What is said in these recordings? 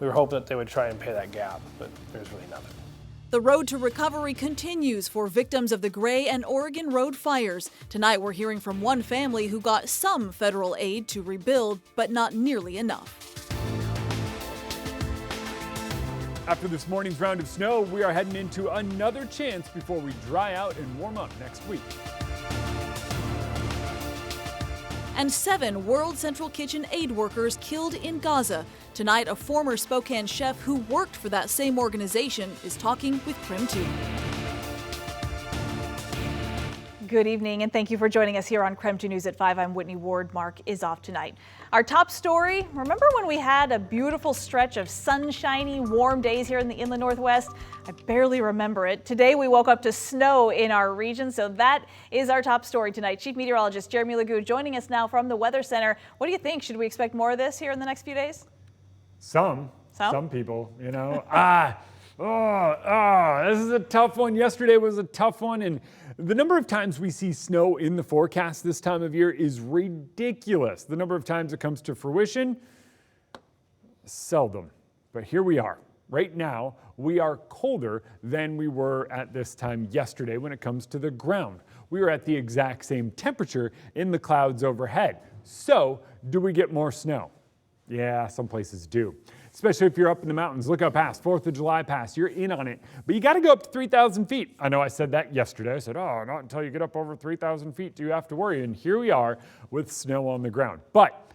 we were hoping that they would try and pay that gap, but there's really nothing. The road to recovery continues for victims of the Gray and Oregon Road fires. Tonight, we're hearing from one family who got some federal aid to rebuild, but not nearly enough. After this morning's round of snow, we are heading into another chance before we dry out and warm up next week. And 7 World Central Kitchen aid workers killed in Gaza. Tonight, a former Spokane chef who worked for that same organization is talking with KREM 2. Good evening, and thank you for joining us here on KREM 2 News at 5. I'm Whitney Ward. Mark is off tonight. Our top story, remember when we had a beautiful stretch of sunshiny, warm days here in the inland Northwest? I barely remember it. Today we woke up to snow in our region, so that is our top story tonight. Chief Meteorologist Jeremy Legoo joining us now from the Weather Center. What do you think? Should we expect more of this here in the next few days? Some people, you know. This is a tough one. Yesterday was a tough one, and the number of times we see snow in the forecast this time of year is ridiculous. The number of times it comes to fruition, seldom. But here we are. Right now, we are colder than we were at this time yesterday when it comes to the ground. We are at the exact same temperature in the clouds overhead. So, do we get more snow? Yeah, some places do. Especially if you're up in the mountains. Look up past 4th of July Pass. You're in on it. But you got to go up to 3,000 feet. I know I said that yesterday. I said, oh, not until you get up over 3,000 feet do you have to worry. And here we are with snow on the ground. But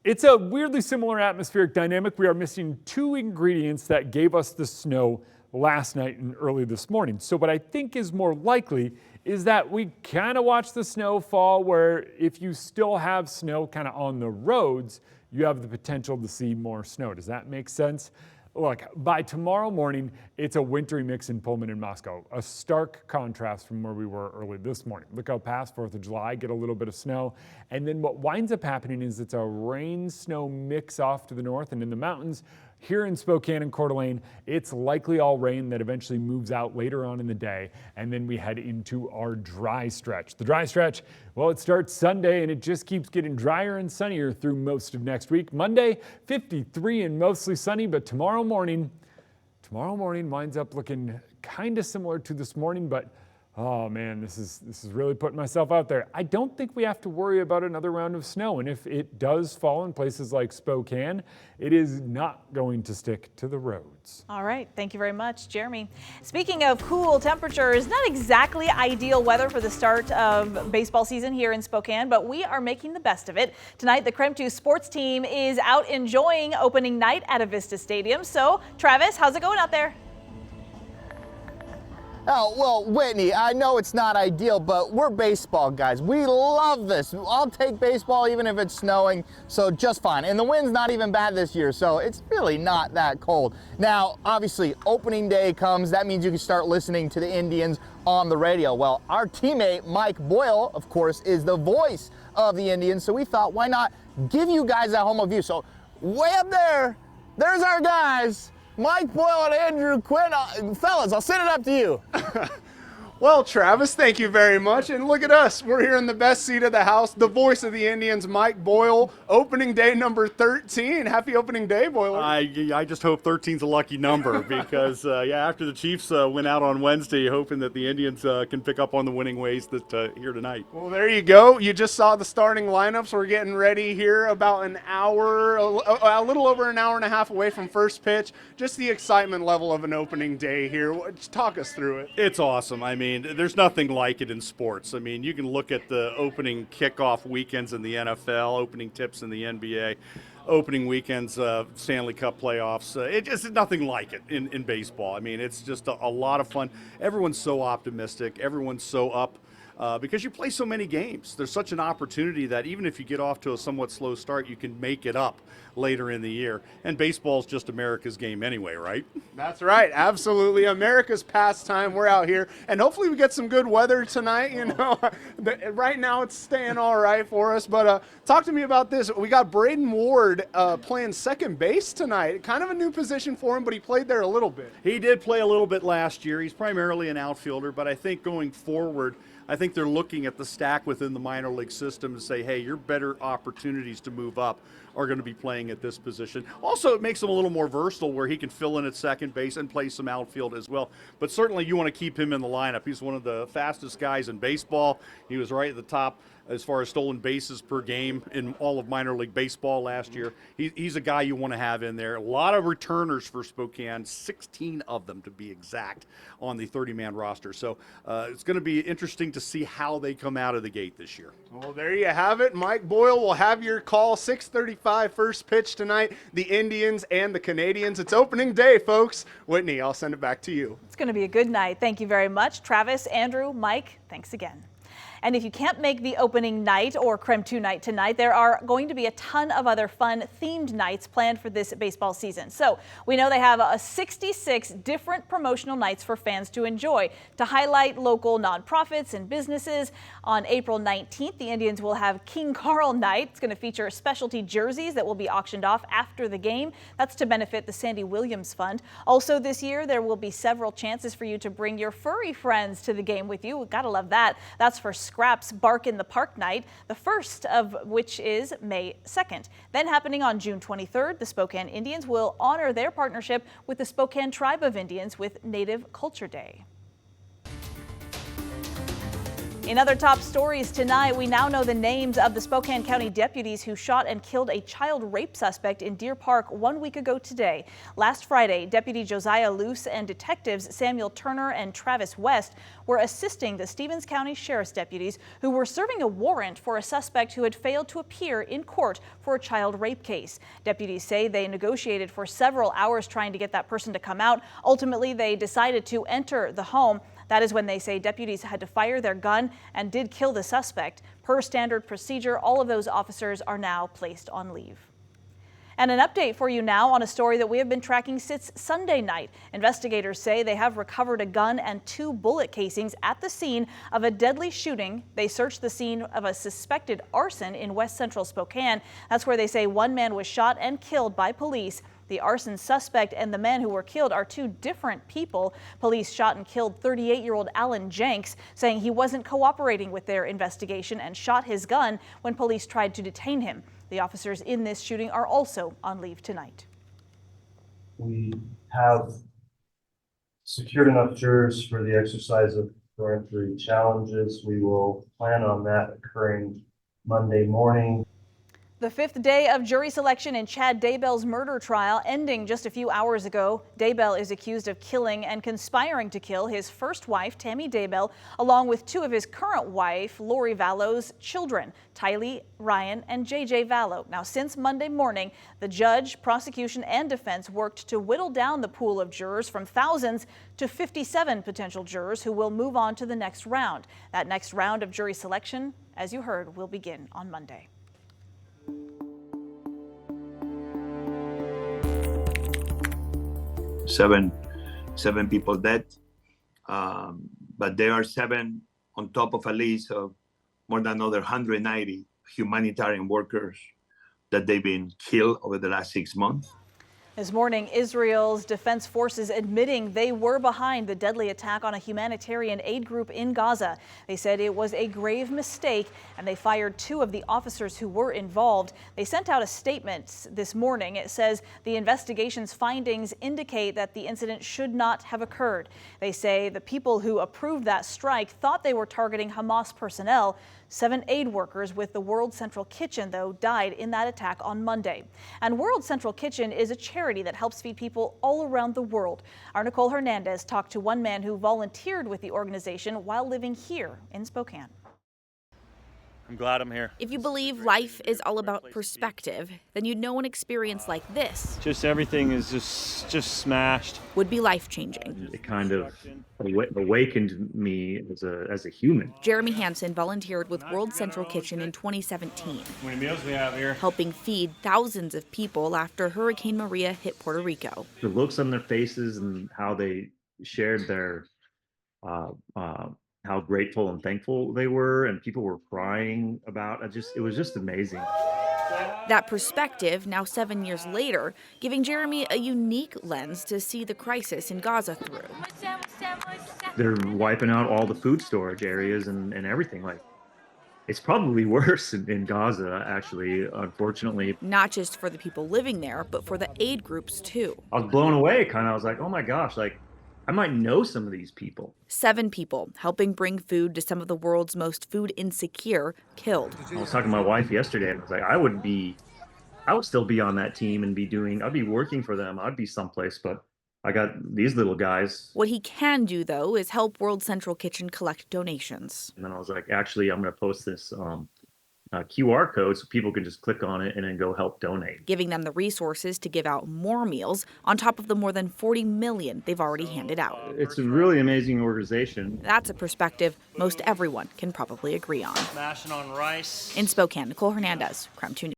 it's a weirdly similar atmospheric dynamic. We are missing 2 ingredients that gave us the snow last night and early this morning. So what I think is more likely is that we kind of watch the snow fall where if you still have snow kind of on the roads, you have the potential to see more snow. Does that make sense? Look, by tomorrow morning, it's a wintry mix in Pullman and Moscow. A stark contrast from where we were early this morning. Look out past 4th of July, get a little bit of snow. And then what winds up happening is it's a rain-snow mix off to the north and in the mountains. Here in Spokane and Coeur d'Alene, it's likely all rain that eventually moves out later on in the day, and then we head into our dry stretch. The dry stretch, well, it starts Sunday, and it just keeps getting drier and sunnier through most of next week. Monday, 53 and mostly sunny, but tomorrow morning winds up looking kind of similar to this morning, but oh man, this is really putting myself out there. I don't think we have to worry about another round of snow, and if it does fall in places like Spokane, it is not going to stick to the roads. All right, thank you very much, Jeremy. Speaking of cool temperatures, not exactly ideal weather for the start of baseball season here in Spokane, but we are making the best of it. Tonight, the KREM 2 sports team is out enjoying opening night at Avista Stadium. So, Travis, how's it going out there? Oh, well, Whitney, I know it's not ideal, but we're baseball guys. We love this. I'll take baseball even if it's snowing, so just fine. And the wind's not even bad this year, so it's really not that cold. Now, obviously, opening day comes. That means you can start listening to the Indians on the radio. Well, our teammate, Mike Boyle, of course, is the voice of the Indians, so we thought, why not give you guys that home view? So, way up there, there's our guys. Mike Boyle and Andrew Quinn. Fellas, I'll send it up to you. Well, Travis, thank you very much. And look at us. We're here in the best seat of the house. The voice of the Indians, Mike Boyle. Opening day number 13. Happy opening day, Boyle. I just hope 13's a lucky number because, after the Chiefs went out on Wednesday, hoping that the Indians can pick up on the winning ways that here tonight. Well, there you go. You just saw the starting lineups. We're getting ready here about an hour, a little over an hour and a half away from first pitch. Just the excitement level of an opening day here. Talk us through it. It's awesome. I mean, there's nothing like it in sports. I mean, you can look at the opening kickoff weekends in the NFL, opening tips in the NBA, opening weekends of Stanley Cup playoffs. It just nothing like it in baseball. I mean, it's just a lot of fun. Everyone's so optimistic. Everyone's so up. Because you play so many games. There's such an opportunity that even if you get off to a somewhat slow start, you can make it up later in the year. And baseball's just America's game anyway, right? That's right. Absolutely. America's pastime. We're out here. And hopefully we get some good weather tonight. You know, right now it's staying all right for us. But talk to me about this. We got Braden Ward playing second base tonight. Kind of a new position for him, but he played there a little bit. He did play a little bit last year. He's primarily an outfielder, but I think going forward, I think they're looking at the stack within the minor league system to say, hey, your better opportunities to move up are going to be playing at this position. Also, it makes him a little more versatile where he can fill in at second base and play some outfield as well. But certainly you want to keep him in the lineup. He's one of the fastest guys in baseball. He was right at the top as far as stolen bases per game in all of minor league baseball last year. He's a guy you want to have in there. A lot of returners for Spokane, 16 of them to be exact, on the 30-man roster. So it's going to be interesting to see how they come out of the gate this year. Well, there you have it. Mike Boyle will have your call. 6:35 first pitch tonight. The Indians and the Canadians. It's opening day, folks. Whitney, I'll send it back to you. It's going to be a good night. Thank you very much. Travis, Andrew, Mike, thanks again. And if you can't make the opening night or KREM 2 night tonight, there are going to be a ton of other fun themed nights planned for this baseball season. So we know they have 66 different promotional nights for fans to enjoy to highlight local nonprofits and businesses. On April 19th, the Indians will have King Carl Night. It's going to feature specialty jerseys that will be auctioned off after the game. That's to benefit the Sandy Williams Fund. Also this year, there will be several chances for you to bring your furry friends to the game with you. Gotta love that. That's for Scraps Bark in the Park Night, the first of which is May 2nd. Then happening on June 23rd, the Spokane Indians will honor their partnership with the Spokane Tribe of Indians with Native Culture Day. In other top stories tonight, we now know the names of the Spokane County deputies who shot and killed a child rape suspect in Deer Park 1 week ago today. Last Friday, Deputy Josiah Luce and detectives Samuel Turner and Travis West were assisting the Stevens County Sheriff's deputies who were serving a warrant for a suspect who had failed to appear in court for a child rape case. Deputies say they negotiated for several hours trying to get that person to come out. Ultimately, they decided to enter the home. That is when they say deputies had to fire their gun and did kill the suspect. Per standard procedure, all of those officers are now placed on leave. And an update for you now on a story that we have been tracking since Sunday night. Investigators say they have recovered a gun and 2 bullet casings at the scene of a deadly shooting. They searched the scene of a suspected arson in west central Spokane. That's where they say one man was shot and killed by police. The arson suspect and the men who were killed are 2 different people. Police shot and killed 38-year-old Alan Jenks, saying he wasn't cooperating with their investigation and shot his gun when police tried to detain him. The officers in this shooting are also on leave tonight. We have secured enough jurors for the exercise of peremptory challenges. We will plan on that occurring Monday morning. The 5th day of jury selection in Chad Daybell's murder trial ending just a few hours ago. Daybell is accused of killing and conspiring to kill his first wife, Tammy Daybell, along with 2 of his current wife, Lori Vallo's children, Tylee, Ryan, and JJ Vallo. Now, since Monday morning, the judge, prosecution, and defense worked to whittle down the pool of jurors from thousands to 57 potential jurors who will move on to the next round. That next round of jury selection, as you heard, will begin on Monday. Seven people dead, but there are 7 on top of a list of more than another 190 humanitarian workers that they've been killed over the last 6 months. This morning, Israel's defense forces admitting they were behind the deadly attack on a humanitarian aid group in Gaza. They said it was a grave mistake and they fired 2 of the officers who were involved. They sent out a statement this morning. It says the investigation's findings indicate that the incident should not have occurred. They say the people who approved that strike thought they were targeting Hamas personnel. 7 aid workers with the World Central Kitchen, though, died in that attack on Monday. And World Central Kitchen is a charity that helps feed people all around the world. Our Nicole Hernandez talked to one man who volunteered with the organization while living here in Spokane. I'm glad I'm here. If you believe life is all about perspective, then you'd know an experience like this. Just everything is just smashed. Would be life-changing. It kind of awakened me as a human. Jeremy Hansen volunteered with World Central Kitchen in 2017. How many meals we have here? Helping feed thousands of people after Hurricane Maria hit Puerto Rico. The looks on their faces and how they shared their how grateful and thankful they were, and people were crying about it. It was just amazing. That perspective, now 7 years later, giving Jeremy a unique lens to see the crisis in Gaza through. They're wiping out all the food storage areas and everything. Like, It's probably worse in Gaza, actually, unfortunately. Not just for the people living there, but for the aid groups too. I was blown away, kind of. I was like, oh my gosh, like, I might know some of these people. 7 people helping bring food to some of the world's most food insecure killed. I was talking to my wife yesterday, and I was like, I would still be on that team and I'd be working for them. I'd be someplace, but I got these little guys. What he can do, though, is help World Central Kitchen collect donations. And then I was like, actually, I'm going to post this QR code so people can just click on it and then go help donate. Giving them the resources to give out more meals on top of the more than 40 million they've already handed out. It's a really amazing organization. That's a perspective most everyone can probably agree on. Smashing on rice. In Spokane, Nicole Hernandez, KREM 2 News.